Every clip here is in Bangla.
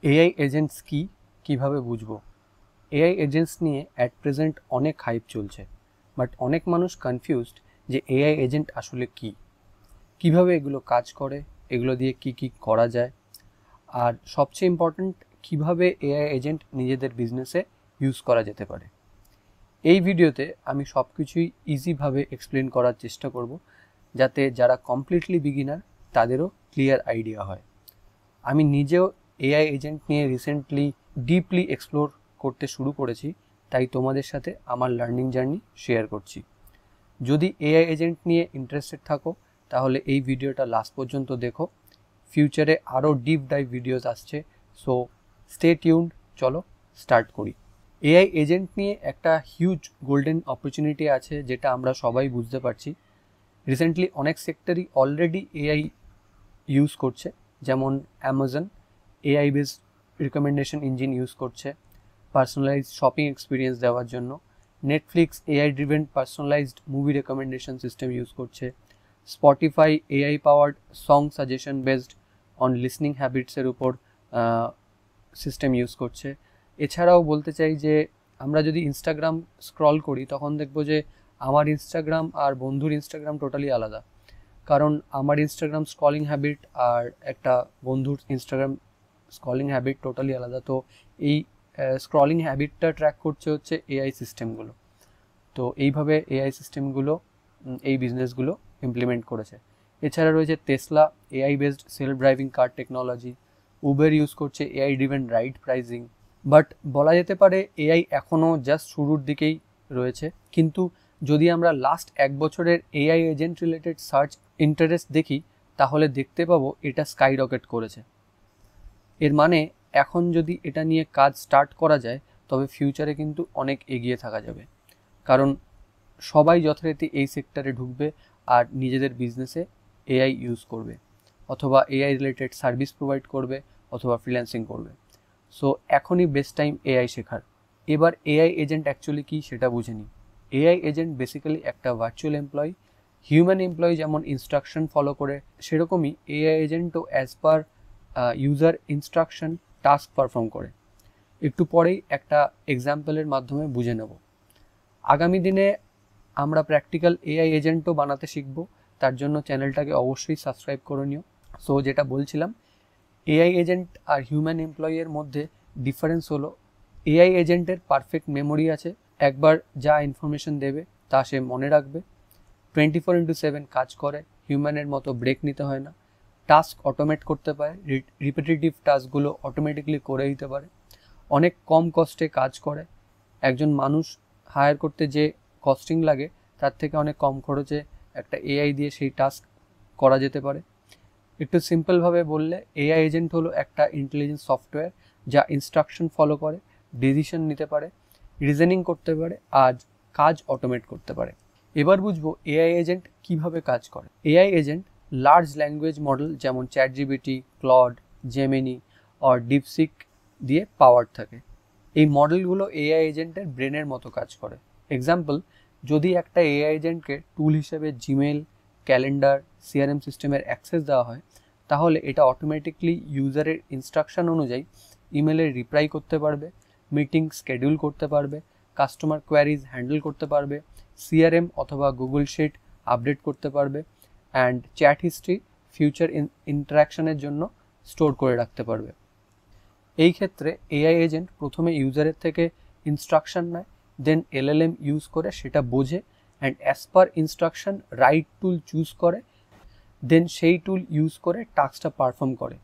এআই এজেন্টস কি, কিভাবে বুঝবো? এআই এজেন্টস নিয়ে অ্যাট প্রেজেন্ট অনেক হাইপ চলছে, বাট অনেক মানুষ কনফিউজড যে এআই এজেন্ট আসলে কি, কিভাবে এগুলো কাজ করে, এগুলো দিয়ে কি কি করা যায়, আর সবচেয়ে ইম্পর্ট্যান্ট কিভাবে এআই এজেন্ট নিজেদের বিজনেসে ইউজ করা যেতে পারে। এই ভিডিওতে আমি সব কিছুই ইজিভাবে এক্সপ্লেন করার চেষ্টা করব, যাতে যারা কমপ্লিটলি বিগিনার তাদেরও ক্লিয়ার আইডিয়া হয়। আমি নিজেও এআই এজেন্ট নিয়ে রিসেন্টলি ডিপলি এক্সপ্লোর করতে শুরু করেছি, তাই তোমাদের সাথে আমার লার্নিং জার্নি শেয়ার করছি। যদি এআই এজেন্ট নিয়ে ইন্টারেস্টেড থাকো তাহলে এই ভিডিওটা লাস্ট পর্যন্ত দেখো। ফিউচারে আরও ডিপ ডাইভ ভিডিওস আসছে, সো স্টে টিউনড। চলো স্টার্ট করি। এআই এজেন্ট নিয়ে একটা হিউজ গোল্ডেন অপরচুনিটি আছে, যেটা আমরা সবাই বুঝতে পারছি। রিসেন্টলি অনেক সেক্টরই অলরেডি এআই ইউজ করছে, যেমন Amazon AI based recommendation engine use করছে পার্সোনালাইজড শপিং এক্সপিরিয়েন্স দেওয়ার জন্য। Netflix AI driven personalised movie recommendation system use করছে। Spotify AI powered song suggestion based on listening হ্যাবিটসের উপর সিস্টেম ইউজ করছে। এছাড়াও বলতে চাই যে আমরা যদি ইনস্টাগ্রাম স্ক্রল করি তখন দেখবো যে আমার ইনস্টাগ্রাম আর বন্ধুর ইনস্টাগ্রাম টোটালি আলাদা, কারণ আমার ইনস্টাগ্রাম স্ক্রলিং হ্যাবিট আর একটা বন্ধুর ইনস্টাগ্রাম স্ক্রলিং হ্যাবিট টোটালি আলাদা। তো এই স্ক্রলিং হ্যাবিটটা ট্র্যাক করছে হচ্ছে এআই সিস্টেমগুলো। তো এইভাবে এআই সিস্টেমগুলো এই বিজনেসগুলো ইমপ্লিমেন্ট করেছে। এছাড়া রয়েছে Tesla AI based self driving car technology. Uber use করছে AI driven ride pricing. But বলা যেতে পারে এআই এখনও জাস্ট শুরুর দিকেই রয়েছে। কিন্তু যদি আমরা লাস্ট 1 বছরের AI agent related search interest দেখি তাহলে দেখতে পাবো এটা স্কাই রকেট করেছে। এর মানে এখন যদি এটা নিয়ে কাজ স্টার্ট করা যায় তবে ফিউচারে কিন্তু অনেক এগিয়ে থাকা যাবে, কারণ সবাই যথারীতি এই সেক্টরে ঢুকবে আর নিজেদের বিজনেসে এআই ইউজ করবে, অথবা এআই রিলেটেড সার্ভিস প্রোভাইড করবে, অথবা ফ্রিল্যান্সিং করবে। সো এখনই বেস্ট টাইম এআই শেখার। এবার এআই এজেন্ট অ্যাকচুয়ালি কী সেটা বুঝে নিই। এআই এজেন্ট বেসিক্যালি একটা ভার্চুয়াল এমপ্লয়ি। হিউম্যান এমপ্লয়ি যেমন ইনস্ট্রাকশন ফলো করে, সেরকমই এআই এজেন্টও as per user instruction task perform করে। একটু পরেই একটা এক্সাম্পলের মাধ্যমে বুঝে নেব। আগামী দিনে আমরা প্র্যাকটিক্যাল এআই এজেন্টও বানাতে শিখব, তার জন্য চ্যানেলটাকে অবশ্যই সাবস্ক্রাইব করে নিও। সো যেটা বলছিলাম, এআই এজেন্ট আর হিউম্যান এমপ্লয়ির মধ্যে ডিফারেন্স হলো এআই এজেন্টের পারফেক্ট মেমোরি আছে, একবার যা ইনফরমেশন দেবে তা সে মনে রাখবে। 24/7 কাজ করে, হিউম্যানের মতো ব্রেক নিতে হয় না। টাস্ক অটোমেট করতে পারে, রিপিটিটিভ টাস্কগুলো অটোমেটিকলি করে দিতে পারে। অনেক কম কস্টে কাজ করে। একজন মানুষ হায়ার করতে যে কস্টিং লাগে তার থেকে অনেক কম খরচে একটা এআই দিয়ে সেই টাস্ক করা যেতে পারে। একটু সিম্পলভাবে বললে এআই এজেন্ট হলো একটা ইন্টেলিজেন্স সফটওয়্যার যা ইনস্ট্রাকশন ফলো করে, ডিসিশন নিতে পারে, রিজনিং করতে পারে, আর কাজ অটোমেট করতে পারে। এবার বুঝবো এআই এজেন্ট কিভাবে কাজ করে। AI agent large language model যেমন চ্যাটজিপিটি, ক্লড, জেমিনি আর ডিপসিক দিয়ে পাওয়ার থাকে। এই মডেলগুলো এআই এজেন্টের ব্রেনের মতো কাজ করে। এক্সাম্পল, যদি একটা এআই এজেন্টকে টুল হিসেবে জিমেল, ক্যালেন্ডার, সিআরএম সিস্টেমের অ্যাক্সেস দেওয়া হয়, তাহলে এটা অটোমেটিকলি ইউজারের ইনস্ট্রাকশন অনুযায়ী ইমেলের রিপ্লাই করতে পারবে, মিটিং স্কেডিউল করতে পারবে, কাস্টমার কোয়ারিজ হ্যান্ডেল করতে পারবে, সিআরএম অথবা গুগল শিট আপডেট করতে পারবে, অ্যান্ড চ্যাট হিস্ট্রি ফিউচার ইন্টারাকশনের জন্য স্টোর করে রাখতে পারবে। এই ক্ষেত্রে এআই এজেন্ট প্রথমে ইউজারের থেকে ইনস্ট্রাকশন নেয়, দেন এলএলএম ইউজ করে সেটা বোঝে, and as per instruction right tool choose করে, দেন সেই টুল ইউজ করে টাস্কটা পারফর্ম করে,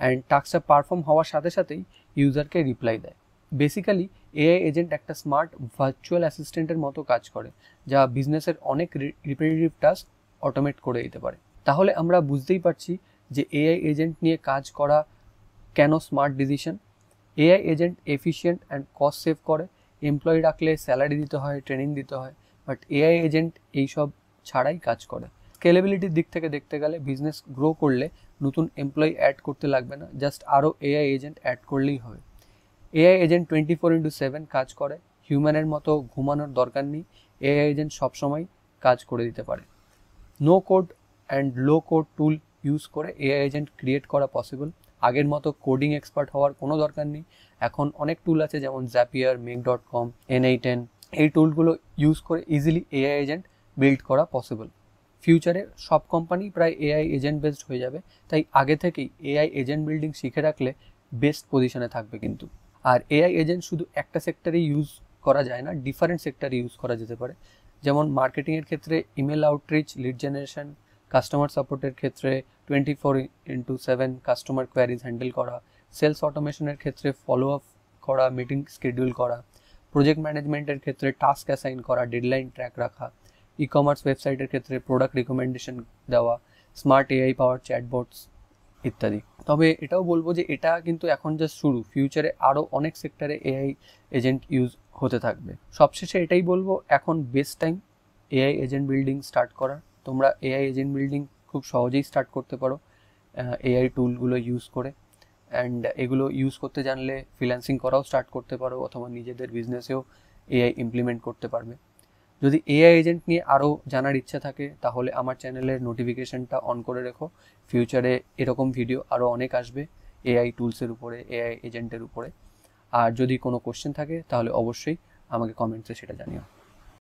অ্যান্ড টাস্কটা পারফর্ম হওয়ার সাথে সাথেই ইউজারকে রিপ্লাই দেয়। বেসিক্যালি এআই এজেন্ট একটা স্মার্ট ভার্চুয়াল অ্যাসিস্ট্যান্টের মতো কাজ করে, যা বিজনেসের অনেক রিপিটিটিভ টাস্ক অটোমেট করে দিতে পারে। তাহলে আমরা বুঝতেই পারছি যে এআই এজেন্ট নিয়ে কাজ করা কেন smart decision. AI agent efficient and cost save করে। এমপ্লয়ি রাখলে স্যালারি দিতে হয়, ট্রেনিং দিতে হয়, বাট এআই এজেন্ট এইসব ছাড়াই কাজ করে। স্কেলেবিলিটির দিক থেকে দেখতে গেলে বিজনেস গ্রো করলে নতুন এমপ্লয়ি অ্যাড করতে লাগবে না, জাস্ট আরও এআই এজেন্ট অ্যাড করলেই হবে। এআই এজেন্ট 24/7 কাজ করে, হিউম্যানের মতো ঘুমানোর দরকার নেই। এআই এজেন্ট সবসময় কাজ করে দিতে পারে। No code and low code tool use করে এআই এজেন্ট ক্রিয়েট করা পসিবল। আগের মতো কোডিং এক্সপার্ট হওয়ার কোনো দরকার নেই। এখন অনেক টুল আছে যেমন জাপিয়ার, make.com, n8n, এই টুলগুলো ইউজ করে ইজিলি এআই এজেন্ট বিল্ড করা পসিবল। ফিউচারে সব কোম্পানি প্রায় এআই এজেন্ট বেসড হয়ে যাবে, তাই আগে থেকেই এআই এজেন্ট বিল্ডিং শিখে রাখলে বেস্ট পজিশনে থাকবে কিন্তু। আর এআই এজেন্ট শুধু একটা সেক্টরে ইউজ করা যায় না, ডিফারেন্ট সেক্টরে ইউজ করা যেতে পারে। যেমন মার্কেটিংয়ের ক্ষেত্রে email outreach, lead generation, customer সাপোর্টের ক্ষেত্রে 24/7 কাস্টমার কোয়ারিজ হ্যান্ডেল করা, সেলস অটোমেশনের ক্ষেত্রে ফলো আপ করা, মিটিং শিডিউল করা, প্রজেক্ট ম্যানেজমেন্টের ক্ষেত্রে টাস্ক অ্যাসাইন করা, ডেডলাইন ট্র্যাক রাখা, ই কমার্স ওয়েবসাইটের ক্ষেত্রে প্রোডাক্ট রিকমেন্ডেশন দেওয়া, স্মার্ট এআই পাওয়ার চ্যাটবটস ইত্যাদি। তবে এটাও বলবো যে এটা কিন্তু এখন জাস্ট শুরু, ফিউচারে আরও অনেক সেক্টরে এআই এজেন্ট ইউজ হতে থাকবে। সবশেষে এটাই বলবো, এখন best time AI agent building start করার। তোমরা এআই এজেন্ট বিল্ডিং খুব সহজেই স্টার্ট করতে পারো এআই টুলগুলো ইউজ করে, অ্যান্ড এগুলো ইউজ করতে জানলে ফ্রিল্যান্সিং করাও স্টার্ট করতে পারো, অথবা নিজেদের বিজনেসেও এআই ইমপ্লিমেন্ট করতে পারবে। যদি এআই এজেন্ট নিয়ে আরও জানার ইচ্ছা থাকে তাহলে আমার চ্যানেলের নোটিফিকেশনটা অন করে রেখো। ফিউচারে এরকম ভিডিও আরও অনেক আসবে এআই টুলসের উপরে, এআই এজেন্টের উপরে। আর যদি কোনো কোশ্চেন থাকে তাহলে অবশ্যই আমাকে কমেন্টসে সেটা জানিও।